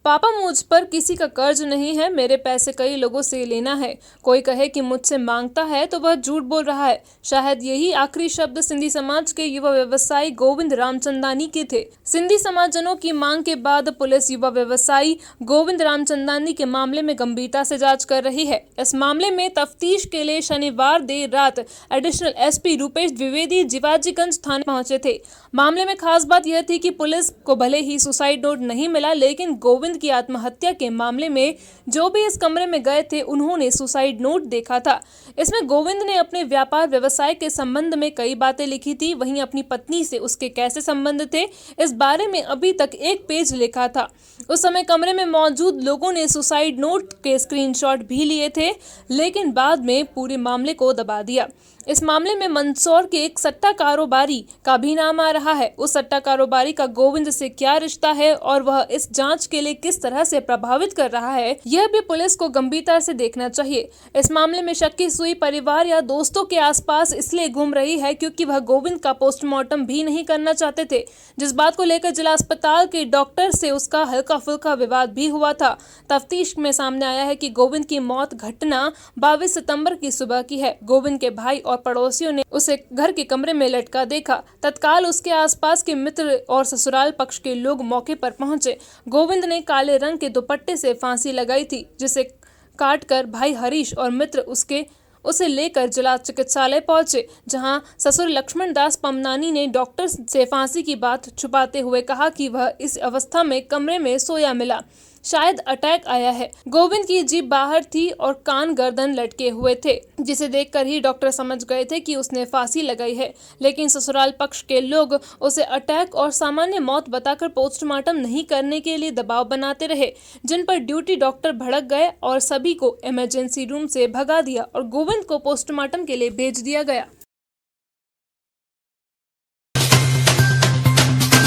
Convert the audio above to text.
पापा मुझ पर किसी का कर्ज नहीं है, मेरे पैसे कई लोगों से लेना है। कोई कहे कि मुझसे मांगता है तो वह झूठ बोल रहा है। शायद यही आखिरी शब्द सिंधी समाज के युवा व्यवसायी गोविंद रामचंदानी के थे। सिंधी समाजजनों की मांग के बाद पुलिस युवा व्यवसायी गोविंद रामचंदानी के मामले में गंभीरता से जांच कर रही है। इस मामले में तफ्तीश के लिए शनिवार देर रात एडिशनल एसपी रूपेश द्विवेदी जिवाजीगंज थाने पहुंचे थे। मामले में खास बात यह थी कि पुलिस को भले ही सुसाइड नोट नहीं मिला, लेकिन गोविंद की आत्महत्या के मामले में जो भी इस कमरे में गए थे उन्होंने सुसाइड नोट देखा था। इसमें गोविंद ने अपने व्यापार व्यवसाय के संबंध में कई बातें लिखी थी। वहीं अपनी पत्नी से उसके कैसे संबंध थे इस बारे में अभी तक एक पेज लिखा था। उस समय कमरे में मौजूद लोगों ने सुसाइड नोट के स्क्रीनशॉट भी लिए थे, लेकिन बाद में पूरे मामले को दबा दिया। इस मामले में मंदसौर के एक सट्टा कारोबारी का भी नाम आ रहा है। उस सट्टा कारोबारी का गोविंद से क्या रिश्ता है और वह इस जांच के लिए किस तरह से प्रभावित कर रहा है, यह भी पुलिस को गंभीरता से देखना चाहिए। इस मामले में शक की सुई परिवार या दोस्तों के आसपास इसलिए घूम रही है क्योंकि वह गोविंद का पोस्टमार्टम भी नहीं करना चाहते थे, जिस बात को लेकर जिला अस्पताल के डॉक्टर से उसका हल्का फुल्का विवाद भी हुआ था। तफ्तीश में सामने आया है कि गोविंद की मौत घटना 22 सितंबर की सुबह की है। गोविंद के भाई और पड़ोसियों ने उसे घर के कमरे में लटका देखा। तत्काल उसके आसपास के मित्र और ससुराल पक्ष के लोग मौके पर पहुंचे। गोविंद ने काले रंग के दुपट्टे से फांसी लगाई थी, जिसे काटकर भाई हरीश और मित्र उसे लेकर जिला चिकित्सालय पहुंचे, जहां ससुर लक्ष्मण दास पमनानी ने डॉक्टर से फांसी की बात छुपाते हुए कहा कि वह इस अवस्था में कमरे में सोया मिला, शायद अटैक आया है। गोविंद की जीभ बाहर थी और कान गर्दन लटके हुए थे, जिसे देखकर ही डॉक्टर समझ गए थे कि उसने फांसी लगाई है। लेकिन ससुराल पक्ष के लोग उसे अटैक और सामान्य मौत बताकर पोस्टमार्टम नहीं करने के लिए दबाव बनाते रहे, जिन पर ड्यूटी डॉक्टर भड़क गए और सभी को इमरजेंसी रूम से भगा दिया और गोविंद को पोस्टमार्टम के लिए भेज दिया गया।